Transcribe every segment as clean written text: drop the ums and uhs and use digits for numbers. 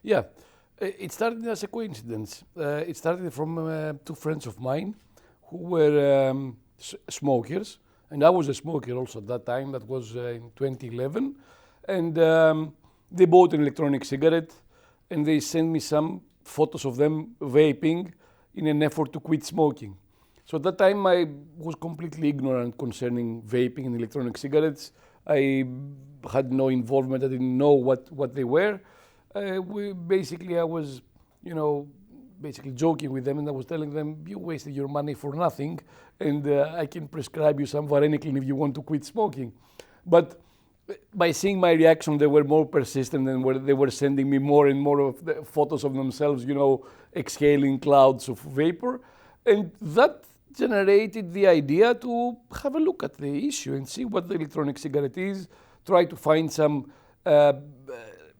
Yeah, it started as a coincidence. It started from two friends of mine who were smokers, and I was a smoker also at that time. That was in 2011, and they bought an electronic cigarette, and they sent me some photos of them vaping in an effort to quit smoking. So at that time I was completely ignorant concerning vaping and electronic cigarettes. I had no involvement, I didn't know what they were. I was, basically joking with them, and I was telling them, you wasted your money for nothing, and I can prescribe you some varenicline if you want to quit smoking. But by seeing my reaction, they were more persistent, and they were sending me more and more of the photos of themselves, exhaling clouds of vapor. And that generated the idea to have a look at the issue and see what the electronic cigarette is, try to find some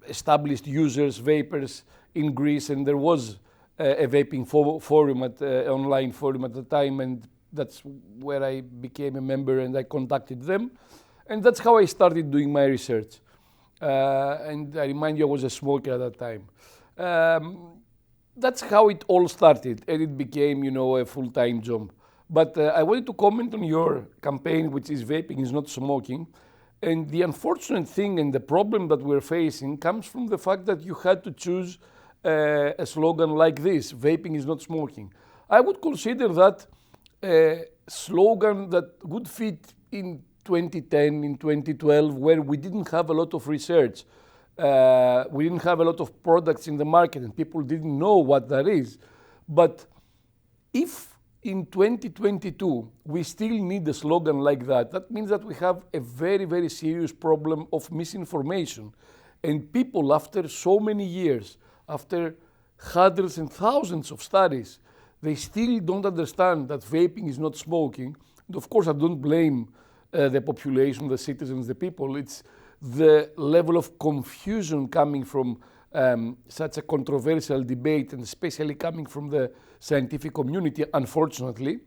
established users, vapers in Greece, and there was a vaping forum, online forum at the time, and that's where I became a member and I contacted them. And that's how I started doing my research. And I remind you, I was a smoker at that time. That's how it all started, and it became, a full-time job. But I wanted to comment on your campaign, which is vaping is not smoking. And the unfortunate thing and the problem that we're facing comes from the fact that you had to choose a slogan like this, vaping is not smoking. I would consider that a slogan that would fit in 2010, in 2012, where we didn't have a lot of research. We didn't have a lot of products in the market and people didn't know what that is. But if in 2022 we still need a slogan like that, that means that we have a very, very serious problem of misinformation. And people, after so many years, after hundreds and thousands of studies, they still don't understand that vaping is not smoking. And of course, I don't blame the population, the citizens, the people. It's the level of confusion coming from such a controversial debate, and especially coming from the scientific community. Unfortunately,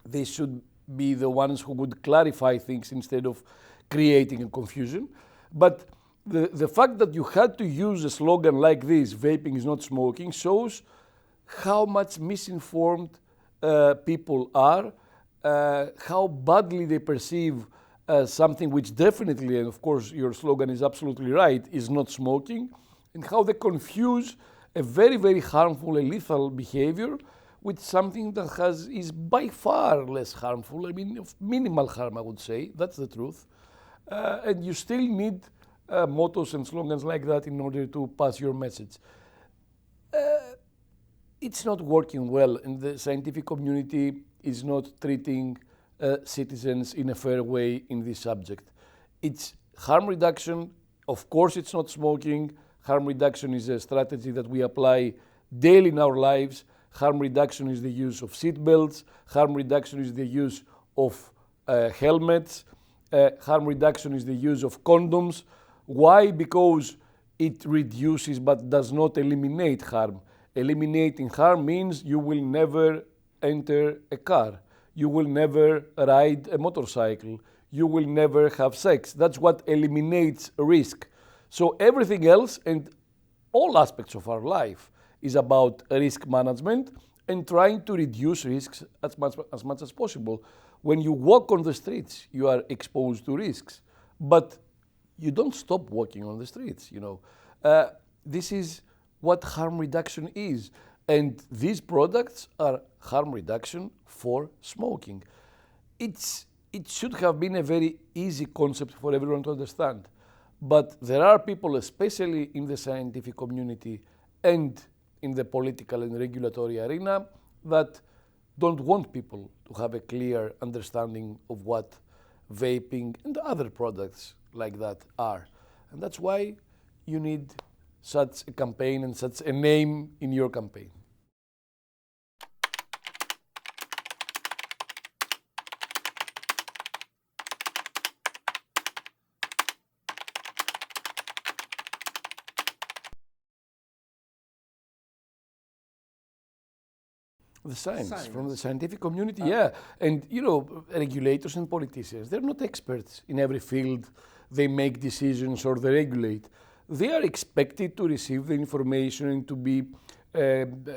they should be the ones who would clarify things instead of creating a confusion. But the fact that you had to use a slogan like this, vaping is not smoking, shows how much misinformed people are, how badly they perceive something which definitely, and of course your slogan is absolutely right, is not smoking, and how they confuse a very, very harmful and lethal behavior with something that is by far less harmful, of minimal harm, I would say. That's the truth. And you still need mottos and slogans like that in order to pass your message. It's not working well, and the scientific community is not treating citizens in a fair way in this subject. It's harm reduction. Of course, it's not smoking. Harm reduction is a strategy that we apply daily in our lives. Harm reduction is the use of seat belts. Harm reduction is the use of helmets. Harm reduction is the use of condoms. Why? Because it reduces but does not eliminate harm. Eliminating harm means you will never enter a car. You will never ride a motorcycle. You will never have sex. That's what eliminates risk. So everything else and all aspects of our life is about risk management and trying to reduce risks as much as possible. When you walk on the streets, you are exposed to risks, but you don't stop walking on the streets. This is what harm reduction is. And these products are harm reduction for smoking. It should have been a very easy concept for everyone to understand. But there are people, especially in the scientific community and in the political and regulatory arena, that don't want people to have a clear understanding of what vaping and other products like that are. And that's why you need such a campaign and such a name in your campaign. The science, from the scientific community, yeah. And, regulators and politicians, they're not experts in every field. They make decisions or they regulate. they are expected to receive the information and to be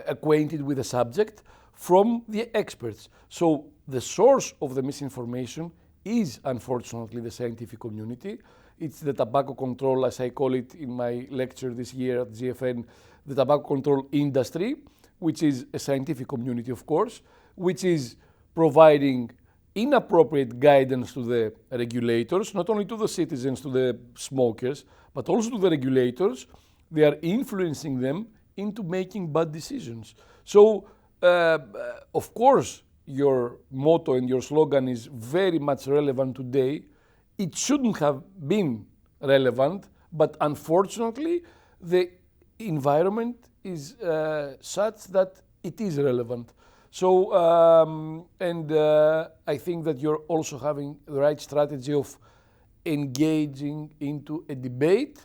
acquainted with the subject from the experts. So the source of the misinformation is unfortunately the scientific community. It's the tobacco control, as I call it in my lecture this year at GFN, the tobacco control industry, which is a scientific community, of course, which is providing inappropriate guidance to the regulators, not only to the citizens, to the smokers, but also to the regulators. They are influencing them into making bad decisions. So, of course, your motto and your slogan is very much relevant today. It shouldn't have been relevant, but unfortunately, the environment is such that it is relevant. So, I think that you're also having the right strategy of engaging into a debate,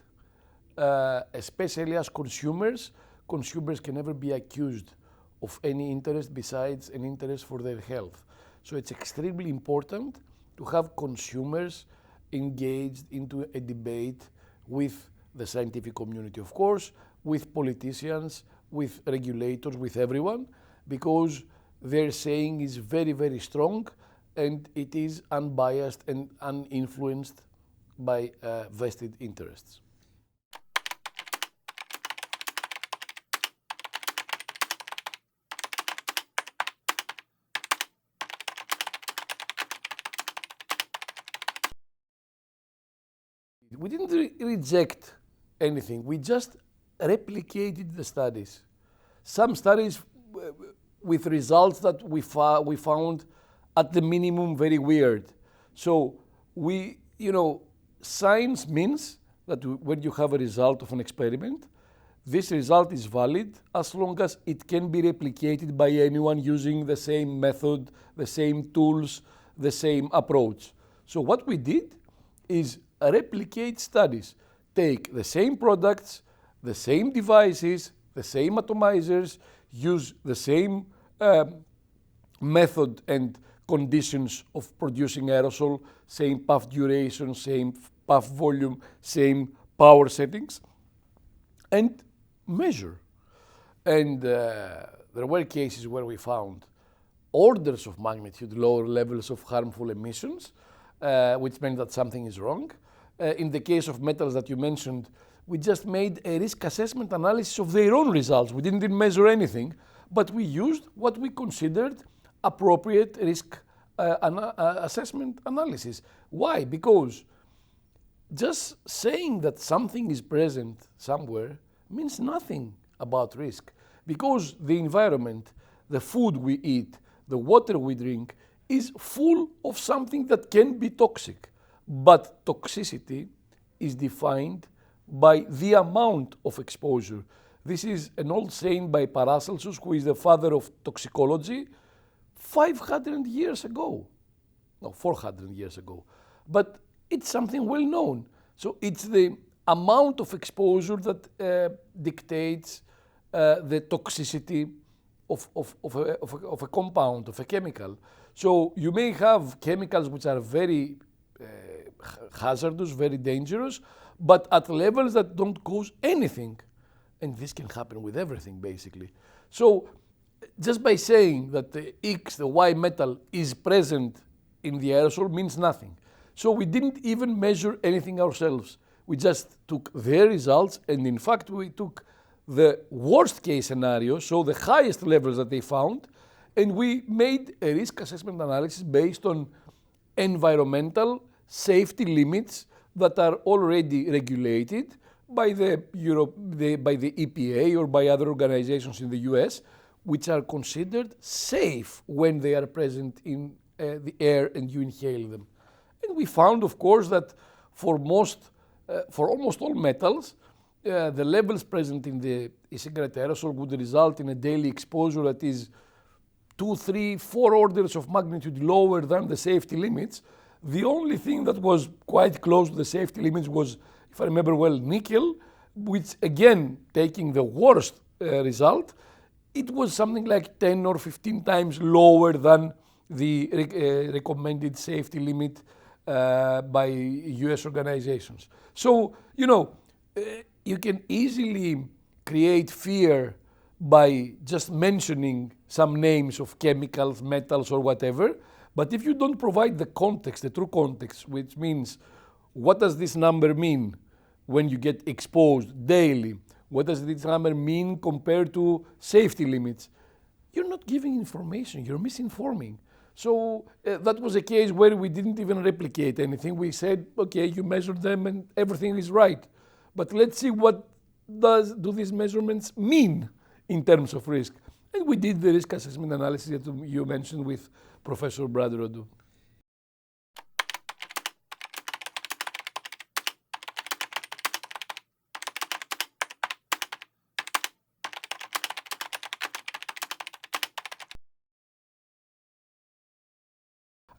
especially as consumers. Consumers can never be accused of any interest besides an interest for their health. So it's extremely important to have consumers engaged into a debate with the scientific community, of course, with politicians, with regulators, with everyone, because their saying is very, very strong and it is unbiased and uninfluenced by vested interests. We didn't reject anything. We just replicated the studies. Some studies with results that we found at the minimum very weird. So science means that when you have a result of an experiment, this result is valid as long as it can be replicated by anyone using the same method, the same tools, the same approach. So what we did is replicate studies. Take the same products, the same devices, the same atomizers, use the same method and conditions of producing aerosol, same puff duration, same puff volume, same power settings, and measure. And there were cases where we found orders of magnitude lower levels of harmful emissions, which meant that something is wrong. In the case of metals that you mentioned, we just made a risk assessment analysis of their own results. We didn't measure anything, but we used what we considered appropriate risk assessment analysis. Why? Because just saying that something is present somewhere means nothing about risk. Because the environment, the food we eat, the water we drink is full of something that can be toxic. But toxicity is defined by the amount of exposure. This is an old saying by Paracelsus, who is the father of toxicology, 500 years ago. No, 400 years ago. But it's something well known. So it's the amount of exposure that dictates the toxicity of a compound, of a chemical. So you may have chemicals which are very hazardous, very dangerous, but at levels that don't cause anything. And this can happen with everything, basically. So just by saying that the X, the Y metal is present in the aerosol means nothing. So we didn't even measure anything ourselves. We just took their results, and in fact we took the worst case scenario, so the highest levels that they found, and we made a risk assessment analysis based on environmental safety limits that are already regulated by the EPA or by other organizations in the US, which are considered safe when they are present in the air and you inhale them. And we found, of course, that for almost all metals, the levels present in the e-cigarette aerosol would result in a daily exposure that is 2, 3, 4 orders of magnitude lower than the safety limits. The only thing that was quite close to the safety limits was, if I remember well, nickel, which again, taking the worst result, it was something like 10 or 15 times lower than the recommended safety limit by US organizations. So, you can easily create fear by just mentioning some names of chemicals, metals, or whatever. But if you don't provide the context, the true context, which means what does this number mean when you get exposed daily? What does this number mean compared to safety limits? You're not giving information, you're misinforming. So that was a case where we didn't even replicate anything. We said, okay, you measured them and everything is right. But let's see what do these measurements mean in terms of risk. And we did the risk assessment analysis that you mentioned with Professor Brother-Odu.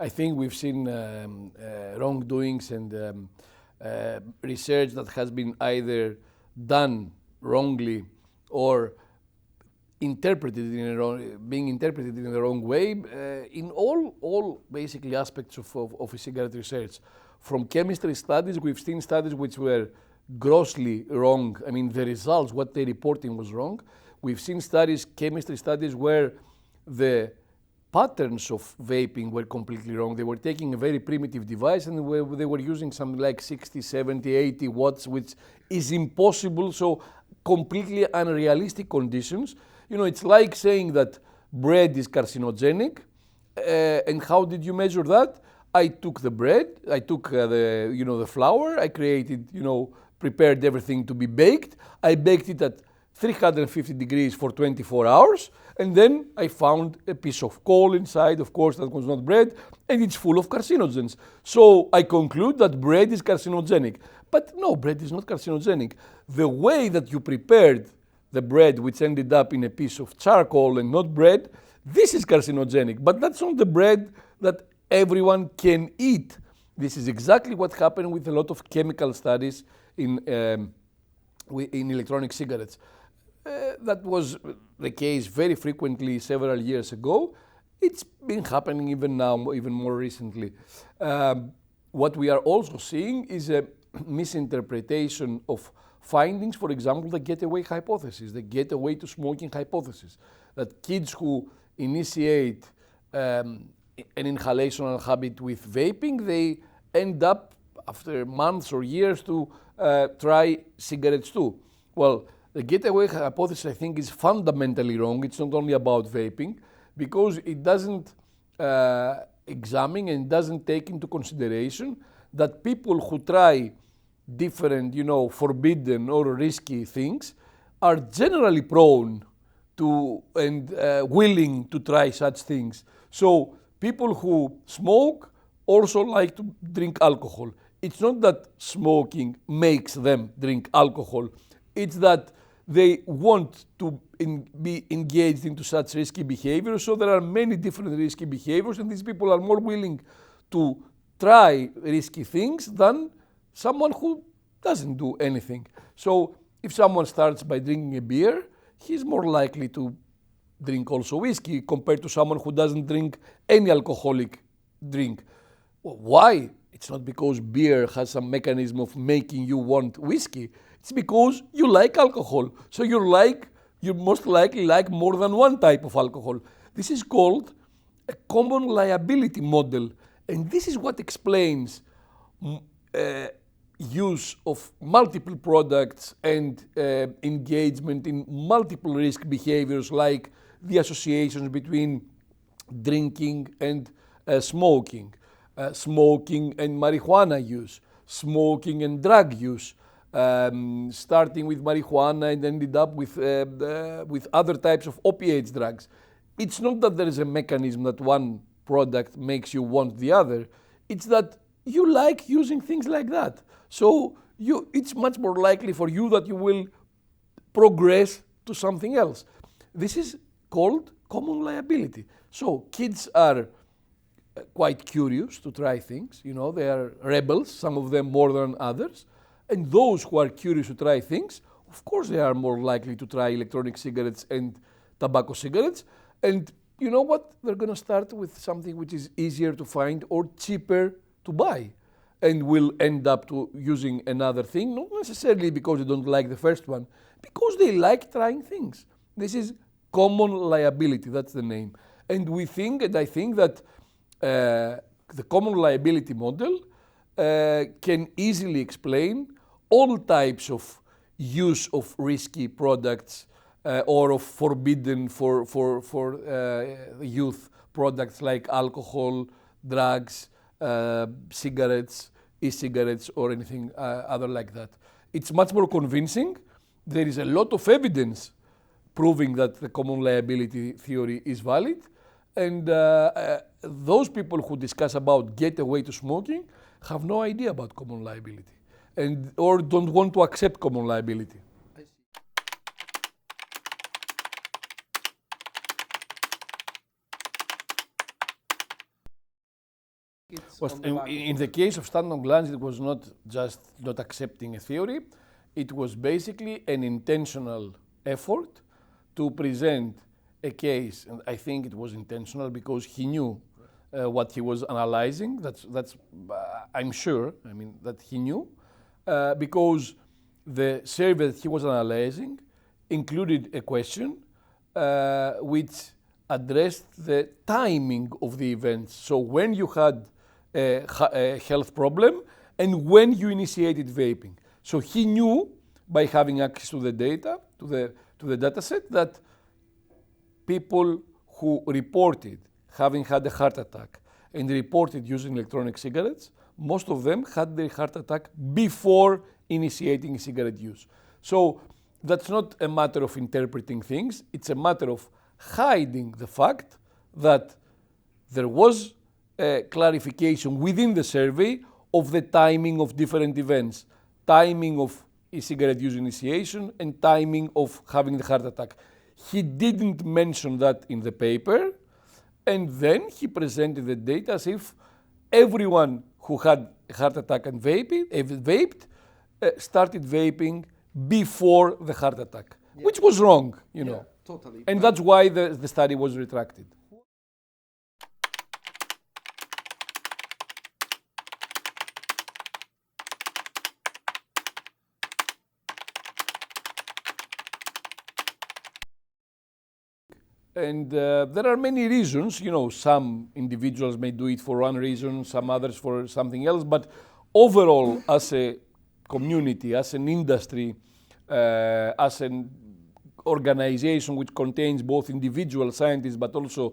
I think we've seen wrongdoings and research that has been either done wrongly or being interpreted in the wrong way in all basically aspects of e-cigarette research. From chemistry studies, we've seen studies which were grossly wrong. I mean, the results, what they're reporting was wrong. We've seen studies, chemistry studies, where the patterns of vaping were completely wrong. They were taking a very primitive device and they were using something like 60, 70, 80 watts, which is impossible, so completely unrealistic conditions. You know, it's like saying that bread is carcinogenic, and how did you measure that? I took the bread, I took the flour, I created, prepared everything to be baked. I baked it at 350 degrees for 24 hours, and then I found a piece of coal inside. Of course, that was not bread, and it's full of carcinogens. So I conclude that bread is carcinogenic. But no, bread is not carcinogenic. The way that you prepared the bread, which ended up in a piece of charcoal and not bread, this is carcinogenic. But that's not the bread that everyone can eat. This is exactly what happened with a lot of chemical studies in electronic cigarettes. That was the case very frequently several years ago. It's been happening even now, even more recently. What we are also seeing is a misinterpretation of findings, for example, the getaway hypothesis, the getaway to smoking hypothesis, that kids who initiate an inhalational habit with vaping, they end up after months or years to try cigarettes too. Well, the getaway hypothesis, I think, is fundamentally wrong. It's not only about vaping, because it doesn't examine and doesn't take into consideration that people who try different, forbidden or risky things are generally prone to and willing to try such things. So people who smoke also like to drink alcohol. It's not that smoking makes them drink alcohol. It's that they want to be engaged into such risky behavior. So there are many different risky behaviors, and these people are more willing to try risky things than someone who doesn't do anything. So if someone starts by drinking a beer, he's more likely to drink also whiskey compared to someone who doesn't drink any alcoholic drink. Well, why? It's not because beer has some mechanism of making you want whiskey. It's because you like alcohol. So you most likely like more than one type of alcohol. This is called a common liability model. And this is what explains use of multiple products and engagement in multiple risk behaviors, like the associations between drinking and smoking, smoking and marijuana use, smoking and drug use, starting with marijuana and ended up with other types of opiates drugs. It's not that there is a mechanism that one product makes you want the other. It's that you like using things like that. So it's much more likely for you that you will progress to something else. This is called common liability. So kids are quite curious to try things. They are rebels, some of them more than others. And those who are curious to try things, of course they are more likely to try electronic cigarettes and tobacco cigarettes. And you know what? They're going to start with something which is easier to find or cheaper to buy. and will end up to using another thing, not necessarily because they don't like the first one, because they like trying things. This is common liability, that's the name. And we think, and I think that the common liability model can easily explain all types of use of risky products or of forbidden for youth products like alcohol, drugs, cigarettes, e-cigarettes, or anything other like that. It's much more convincing. There is a lot of evidence proving that the common liability theory is valid. And those people who discuss about gateway to smoking have no idea about common liability and or don't want to accept common liability. In the case of Stanton Glantz, it was not just not accepting a theory, it was basically an intentional effort to present a case, and I think it was intentional because he knew what he was analyzing. That's I'm sure, I mean, that he knew, because the survey that he was analyzing included a question which addressed the timing of the events. So when you had a health problem and when you initiated vaping. So he knew by having access to the data, to the data set, that people who reported having had a heart attack and reported using electronic cigarettes, most of them had their heart attack before initiating cigarette use. So that's not a matter of interpreting things, it's a matter of hiding the fact that there was a clarification within the survey of the timing of different events, timing of e-cigarette use initiation and timing of having the heart attack. He didn't mention that in the paper, and then he presented the data as if everyone who had a heart attack and vaped started vaping before the heart attack, which was wrong, you know. Totally. And that's why the study was retracted. And there are many reasons, you know, some individuals may do it for one reason, some others for something else, but overall, as a community, as an industry, as an organization which contains both individual scientists but also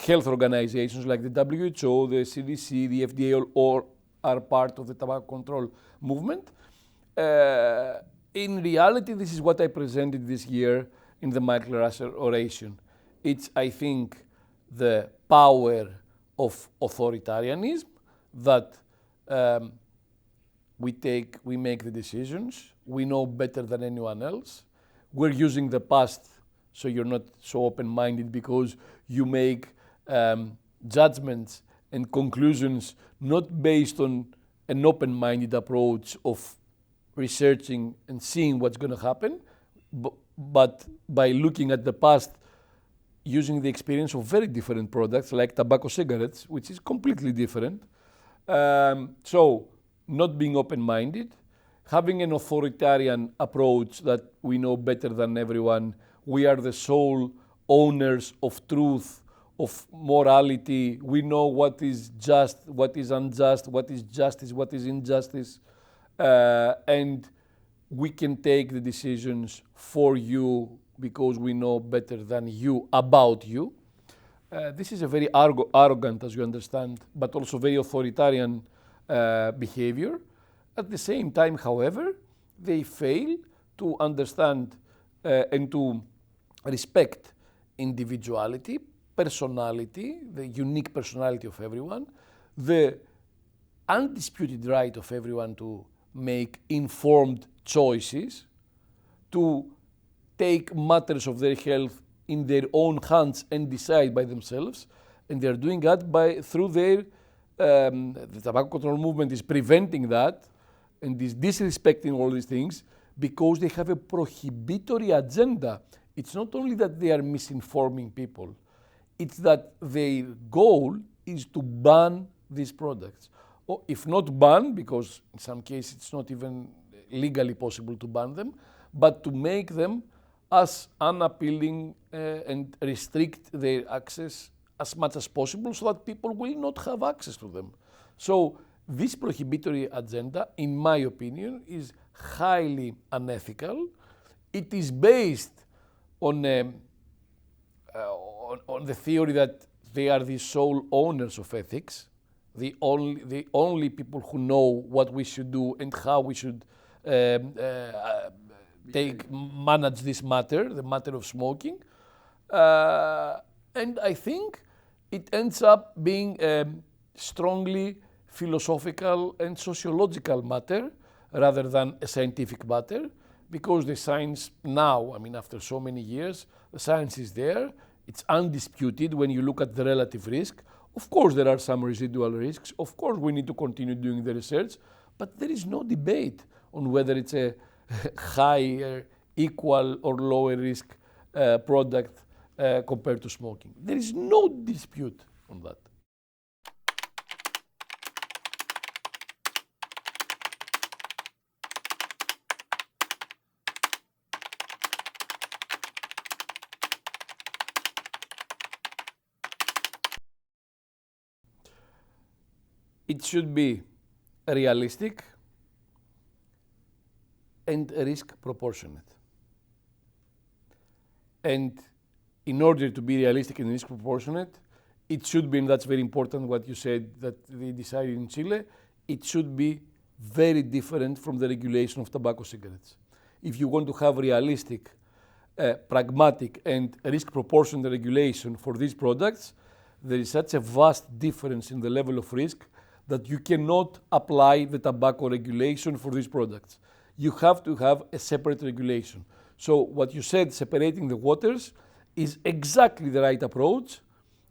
health organizations like the WHO, the CDC, the FDA, all are part of the tobacco control movement. In reality, this is what I presented this year in the Michael Russell oration. It's, I think, the power of authoritarianism that we make the decisions, we know better than anyone else. We're using the past, so you're not so open-minded because you make judgments and conclusions not based on an open-minded approach of researching and seeing what's going to happen, but by looking at the past using the experience of very different products like tobacco cigarettes, which is completely different. So not being open-minded, having an authoritarian approach that we know better than everyone, we are the sole owners of truth, of morality, we know what is just, what is unjust, what is justice, what is injustice, and we can take the decisions for you because we know better than you about you. This is a very arrogant, as you understand, but also very authoritarian behavior. At the same time, however, they fail to understand and to respect individuality, personality, the unique personality of everyone, the undisputed right of everyone to make informed choices, to take matters of their health in their own hands and decide by themselves, and they're doing that through their, the tobacco control movement is preventing that and is disrespecting all these things because they have a prohibitory agenda. It's not only that they are misinforming people, it's that their goal is to ban these products or if not ban, because in some cases it's not even legally possible to ban them, but to make them as unappealing and restrict their access as much as possible so that people will not have access to them. So this prohibitory agenda, in my opinion, is highly unethical. It is based on the theory that they are the sole owners of ethics, the only people who know what we should do and how we should manage this matter, the matter of smoking. And I think it ends up being a strongly philosophical and sociological matter rather than a scientific matter, because the science now, I mean, after so many years, the science is there. It's undisputed when you look at the relative risk. Of course, there are some residual risks. Of course, we need to continue doing the research, but there is no debate on whether it's a higher, equal, or lower risk product compared to smoking. There is no dispute on that. It should be realistic and risk proportionate. And in order to be realistic and risk proportionate, it should be, and that's very important what you said that they decided in Chile, it should be very different from the regulation of tobacco cigarettes. If you want to have realistic, pragmatic and risk proportionate regulation for these products, there is such a vast difference in the level of risk that you cannot apply the tobacco regulation for these products. You have to have a separate regulation. So what you said, separating the waters, is exactly the right approach,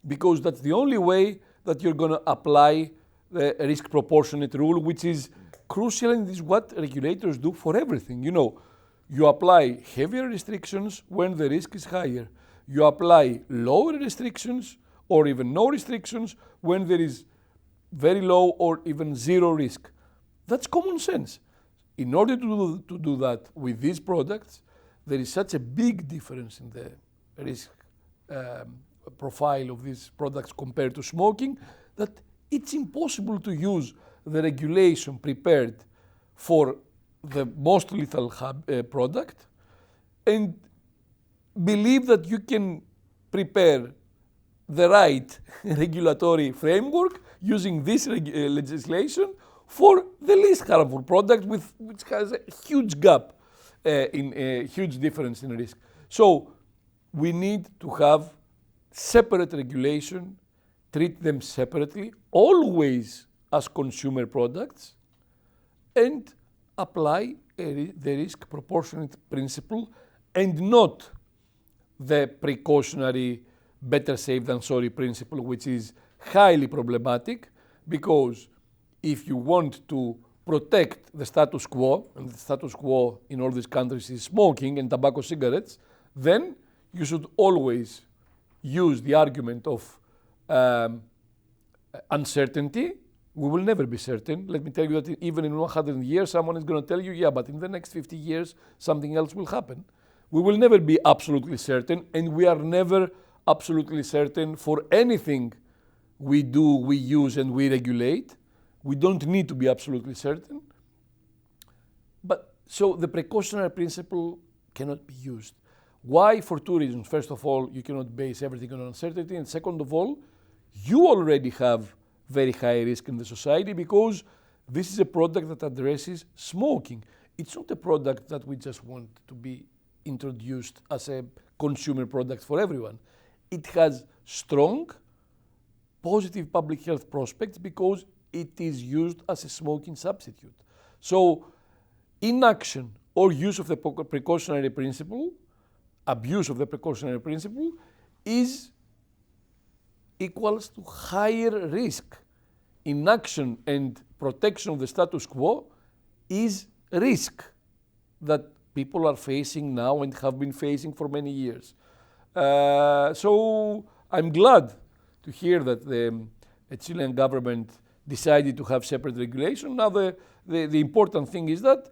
because that's the only way that you're going to apply the risk proportionate rule, which is crucial and is what regulators do for everything. You know, you apply heavier restrictions when the risk is higher. You apply lower restrictions or even no restrictions when there is very low or even zero risk. That's common sense. In order to do that with these products, there is such a big difference in the risk profile of these products compared to smoking that it's impossible to use the regulation prepared for the most lethal product and believe that you can prepare the right regulatory framework using this legislation for the least harmful product, which has a huge gap in a huge difference in risk. So we need to have separate regulation, treat them separately, always as consumer products, and apply the risk proportionate principle and not the precautionary better safe than sorry principle, which is highly problematic, because if you want to protect the status quo, and the status quo in all these countries is smoking and tobacco cigarettes, then you should always use the argument of uncertainty. We will never be certain. Let me tell you that even in 100 years, someone is going to tell you, yeah, but in the next 50 years, something else will happen. We will never be absolutely certain, and we are never absolutely certain for anything we do, we use, and we regulate. We don't need to be absolutely certain. But so the precautionary principle cannot be used. Why? For two reasons. First of all, you cannot base everything on uncertainty. And second of all, you already have very high risk in the society because this is a product that addresses smoking. It's not a product that we just want to be introduced as a consumer product for everyone. It has strong, positive public health prospects because it is used as a smoking substitute. So inaction or use of the precautionary principle, abuse of the precautionary principle, is equals to higher risk. Inaction and protection of the status quo is risk that people are facing now and have been facing for many years. So I'm glad to hear that the Chilean government decided to have separate regulation. Now the important thing is that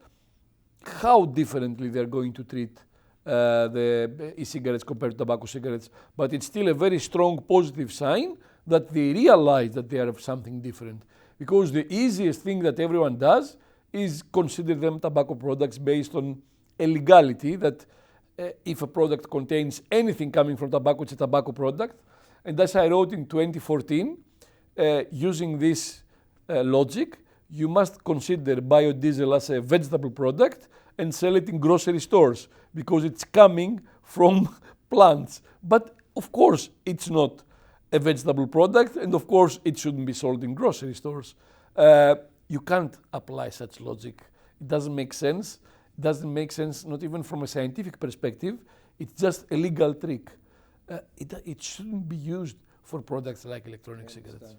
how differently they're going to treat the e-cigarettes compared to tobacco cigarettes, but it's still a very strong positive sign that they realize that they are something different. Because the easiest thing that everyone does is consider them tobacco products based on a legality that if a product contains anything coming from tobacco, it's a tobacco product. And as I wrote in 2014, using this logic, you must consider biodiesel as a vegetable product and sell it in grocery stores because it's coming from plants. But of course, it's not a vegetable product, and of course, it shouldn't be sold in grocery stores. You can't apply such logic. It doesn't make sense. It doesn't make sense, not even from a scientific perspective. It's just a legal trick. It shouldn't be used for products like electronic cigarettes.